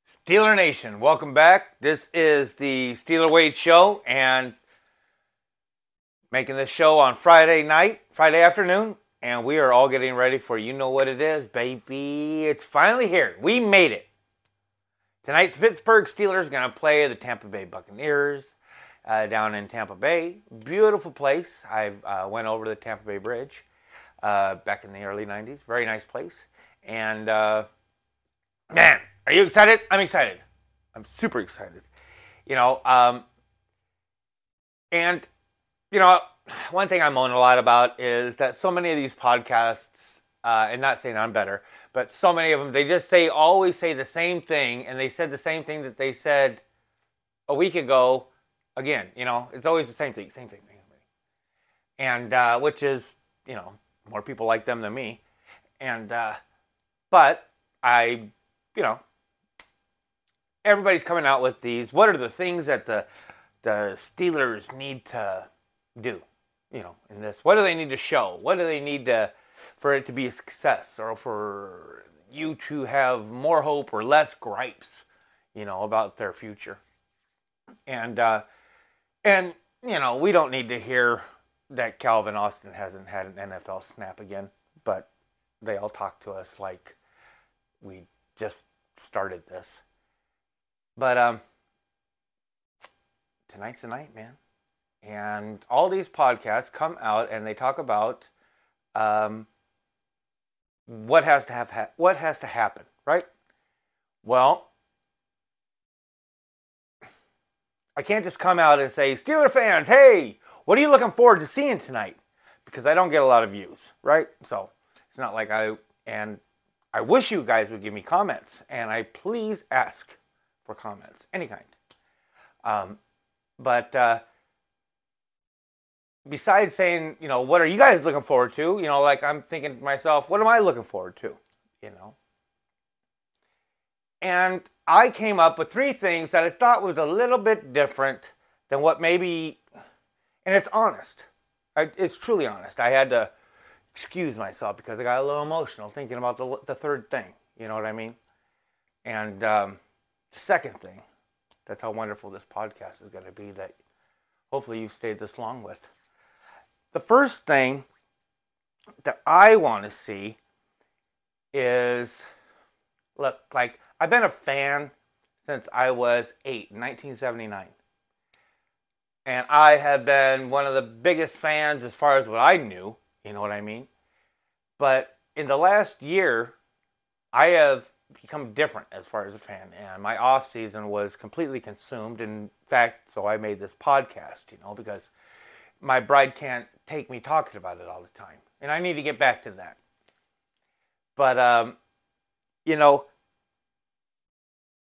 Steeler Nation, welcome back. This is the Steeler Wade Show, and making this show on Friday afternoon, and we are all getting ready for you know what it is, baby. It's finally here. We made it. Tonight, the Pittsburgh Steelers are going to play the Tampa Bay Buccaneers down in Tampa Bay. Beautiful place. I went over the Tampa Bay Bridge back in the early 90s. Very nice place. And, man, are you excited? I'm excited. I'm super excited. And, one thing I moan a lot about is that so many of these podcasts, and not saying I'm better, but so many of them, they just always say the same thing, and they said the same thing that they said a week ago again. It's always the same thing. And, which is, more people like them than me. And, but everybody's coming out with these. What are the things that the Steelers need to do, in this? What do they need to show? What do they need for it to be a success, or for you to have more hope or less gripes, about their future? And we don't need to hear that Calvin Austin hasn't had an NFL snap again, but they all talk to us like we just started this. But tonight's the night, man. And all these podcasts come out and they talk about what has to happen, right? Well, I can't just come out and say, Steeler fans, hey, what are you looking forward to seeing tonight? Because I don't get a lot of views, right? So it's not like I wish you guys would give me comments, and I please ask for comments, any kind. But besides saying, what are you guys looking forward to? Like I'm thinking to myself, what am I looking forward to? And I came up with 3 things that I thought was a little bit different than what maybe, and it's honest. It's truly honest. I had to excuse myself because I got a little emotional thinking about the third thing. You know what I mean? And the second thing, that's how wonderful this podcast is going to be, that hopefully you've stayed this long with. The first thing that I want to see is, look, like I've been a fan since I was 8, in 1979. And I have been one of the biggest fans as far as what I knew, you know what I mean? But in the last year, I have become different as far as a fan. And my off season was completely consumed. In fact, so I made this podcast, because my bride can't take me talking about it all the time. And I need to get back to that. But,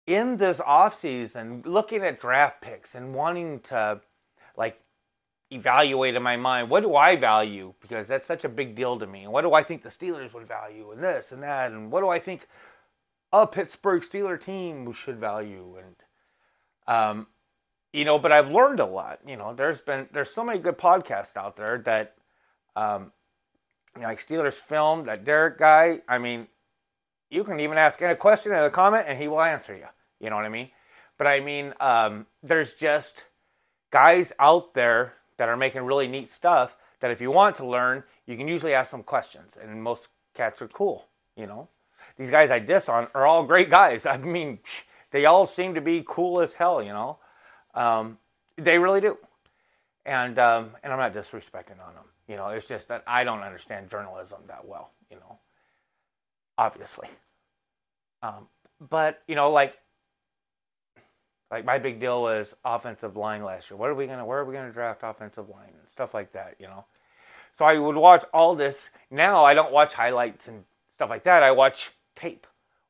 in this off season, looking at draft picks and wanting to, evaluate in my mind, what do I value? Because that's such a big deal to me. And what do I think the Steelers would value? And this and that. And what do I think a Pittsburgh Steelers team should value? And, but I've learned a lot. There's so many good podcasts out there that, like Steelers Film, that Derek guy, you can even ask a question in a comment and he will answer you. You know what I mean? But there's just guys out there that are making really neat stuff that if you want to learn, you can usually ask them questions. And most cats are cool, These guys I diss on are all great guys. They all seem to be cool as hell, They really do. And I'm not disrespecting on them. It's just that I don't understand journalism that well, Obviously. But, like my big deal was offensive line last year. Where are we gonna draft offensive line and stuff like that, So I would watch all this. Now I don't watch highlights and stuff like that. I watch tape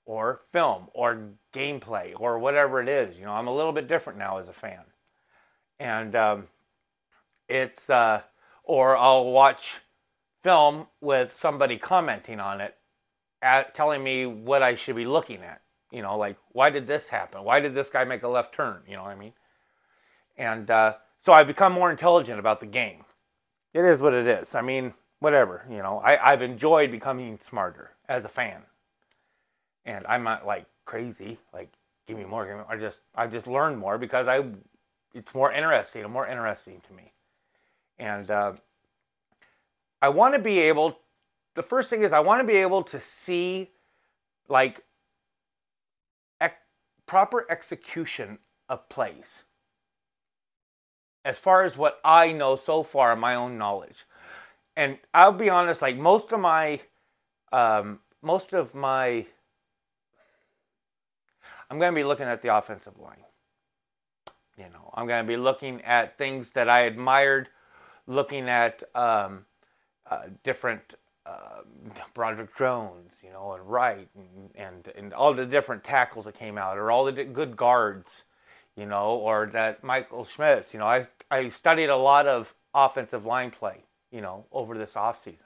or film or gameplay or whatever it is. I'm a little bit different now as a fan. And or I'll watch film with somebody commenting on it, telling me what I should be looking at. Why did this happen? Why did this guy make a left turn? You know what I mean? And so I've become more intelligent about the game. It is what it is. Whatever. I've enjoyed becoming smarter as a fan. And I'm not crazy. give me more, give me more. I just learned more because it's more interesting and more interesting to me. And I want to be able, the first thing is I want to be able to see like proper execution of plays. As far as what I know so far in my own knowledge. And I'll be honest, like most of my, I'm going to be looking at the offensive line. You know, I'm going to be looking at things that I admired, looking at different Broderick Jones, you know, and Wright, and all the different tackles that came out, or all the good guards, you know, or that Michael Schmitz. You know, I studied a lot of offensive line play, you know, over this offseason.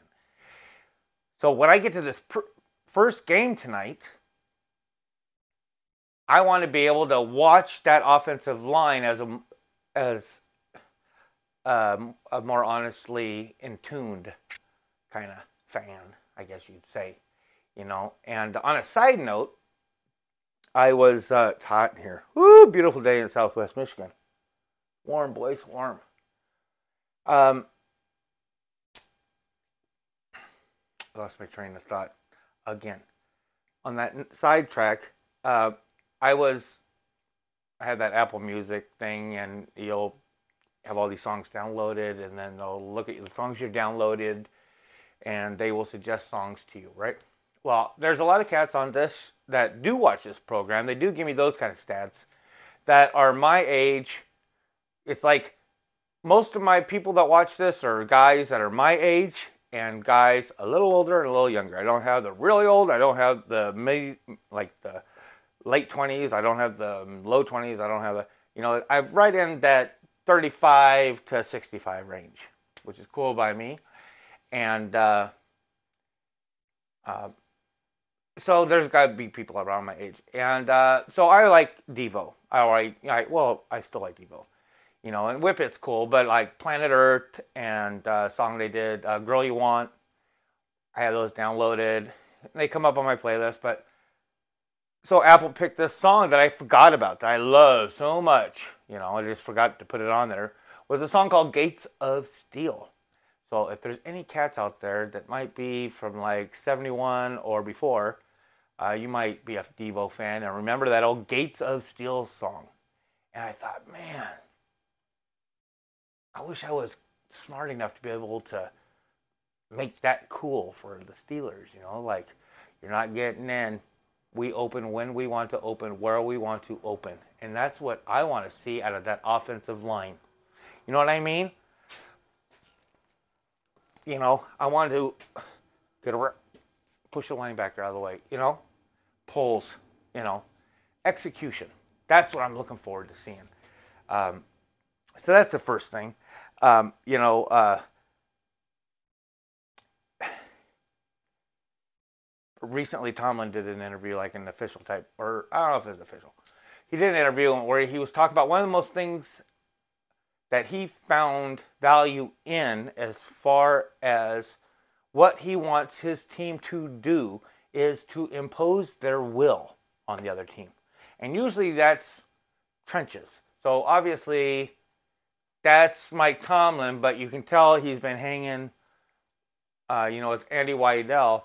So when I get to this first game tonight, I want to be able to watch that offensive line as a more honestly in tuned kind of fan, I guess you'd say, you know. And on a side note, I was, it's hot in here. Woo, beautiful day in Southwest Michigan. Warm, boys, warm. I lost my train of thought again. On that sidetrack, I had that Apple Music thing, and you'll have all these songs downloaded, and then they'll look at the songs you've downloaded, and they will suggest songs to you, right? Well, there's a lot of cats on this that do watch this program. They do give me those kind of stats that are my age. It's like most of my people that watch this are guys that are my age and guys a little older and a little younger. I don't have the really old. I don't have the the late 20s. I don't have the low 20s. I don't have the, you know, I'm right in that 35 to 65 range, which is cool by me. And so there's got to be people around my age. And so I like Devo. I still like Devo. You know, and Whip It's cool, but like Planet Earth and song they did, Girl You Want, I had those downloaded. They come up on my playlist, but so Apple picked this song that I forgot about, that I love so much. You know, I just forgot to put it on there. Was a song called Gates of Steel. So if there's any cats out there that might be from like 71 or before, you might be a Devo fan and remember that old Gates of Steel song. And I thought, man, I wish I was smart enough to be able to make that cool for the Steelers, you know, like you're not getting in. We open when we want to open, where we want to open. And that's what I want to see out of that offensive line. You know what I mean? You know, I want to push the linebacker out of the way, you know? Pulls, you know? Execution. That's what I'm looking forward to seeing. So that's the first thing. You know, recently Tomlin did an interview, like an official type, or I don't know if it was official. He did an interview where he was talking about one of the most things that he found value in as far as what he wants his team to do is to impose their will on the other team. And usually that's trenches. So obviously that's Mike Tomlin, but you can tell he's been hanging, you know, with Andy Weidel,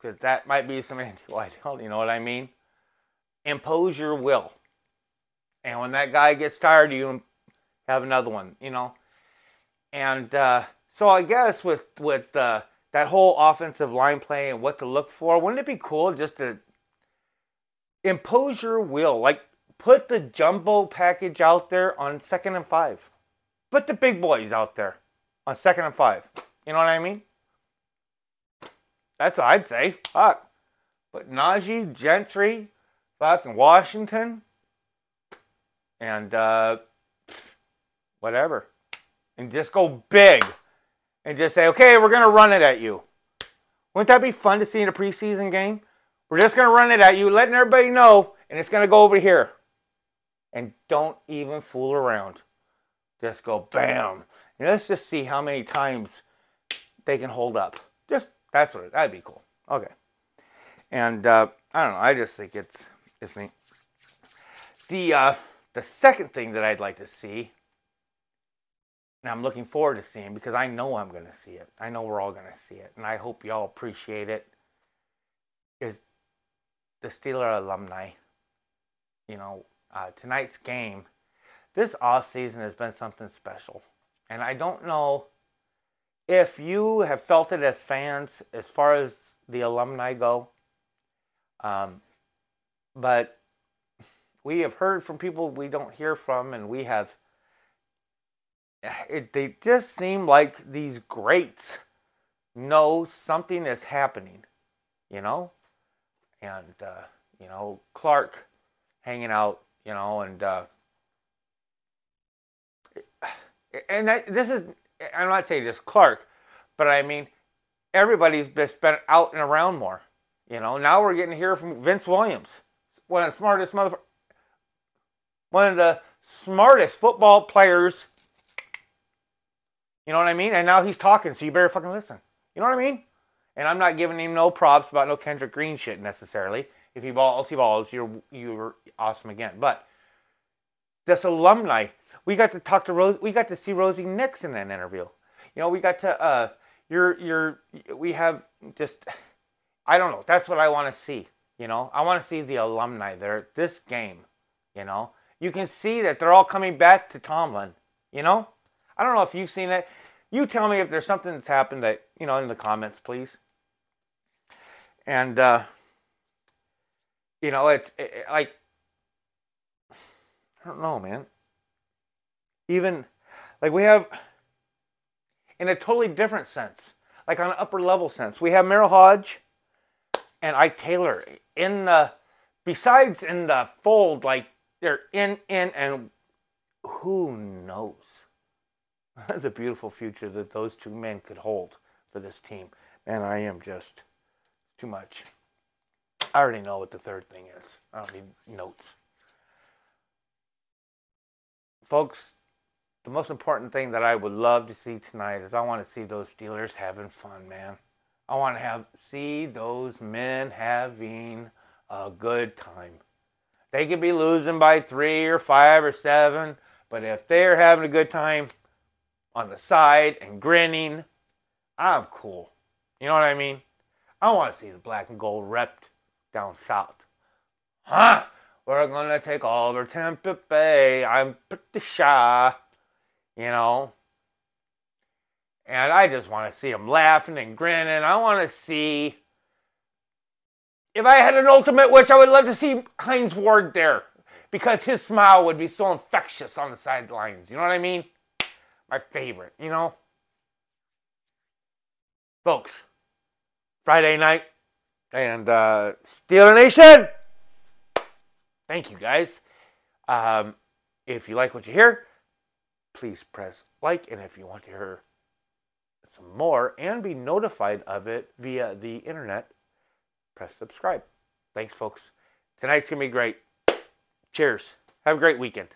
because that might be some Andy Weidel, you know what I mean? Impose your will. And when that guy gets tired, you have another one, you know? And so I guess with that whole offensive line play and what to look for, wouldn't it be cool just to impose your will? Like, put the jumbo package out there on 2nd and 5. Put the big boys out there on 2nd and 5. You know what I mean? That's what I'd say. Fuck. But Najee, Gentry, fucking Washington, and whatever. And just go big. And just say, okay, we're going to run it at you. Wouldn't that be fun to see in a preseason game? We're just going to run it at you, letting everybody know, and it's going to go over here. And don't even fool around. Just go bam. And let's just see how many times they can hold up. That'd be cool. Okay. And I don't know. I just think it's neat. The second thing that I'd like to see, and I'm looking forward to seeing because I know I'm going to see it. I know we're all going to see it, and I hope y'all appreciate it, is the Steeler alumni. You know, tonight's game, this offseason has been something special. And I don't know if you have felt it as fans as far as the alumni go. But we have heard from people we don't hear from, and we have... they just seem like these greats know something is happening, you know? And, you know, Clark hanging out, you know, and this is, I'm not saying just Clark, but I mean, everybody's been out and around more, you know? Now we're getting to hear from Vince Williams, one of the smartest football players. You know what I mean? And now he's talking, so you better fucking listen. You know what I mean? And I'm not giving him no props about no Kendrick Green shit necessarily. If he balls, you're awesome again. But this alumni, we got to talk to Rose. We got to see Rosie Nix in that interview. You know, we got to we have just, I don't know. That's what I want to see. You know, I want to see the alumni there at this game. You know, you can see that they're all coming back to Tomlin. You know. I don't know if you've seen it. You tell me if there's something that's happened that, you know, in the comments, please. And, you know, it's like, I don't know, man. Even, like we have, in a totally different sense, like on an upper level sense, we have Merrill Hodge and Ike Taylor in the, besides in the fold, like they're in, and who knows the beautiful future that those two men could hold for this team. Man, I am just too much. I already know what the third thing is. I don't need notes. Folks, the most important thing that I would love to see tonight is I want to see those Steelers having fun, man. I want to see those men having a good time. They could be losing by 3 or 5 or 7, but if they're having a good time on the side and grinning, I'm cool. You know what I mean? I want to see the black and gold repped down south. Huh? We're going to take over Tampa Bay. I'm pretty shy. You know? And I just want to see them laughing and grinning. I want to see... If I had an ultimate wish, I would love to see Hines Ward there. Because his smile would be so infectious on the sidelines. You know what I mean? My favorite, you know? Folks, Friday night and Steeler Nation, thank you guys. If you like what you hear, please press like. And if you want to hear some more and be notified of it via the internet, press subscribe. Thanks, folks. Tonight's going to be great. Cheers. Have a great weekend.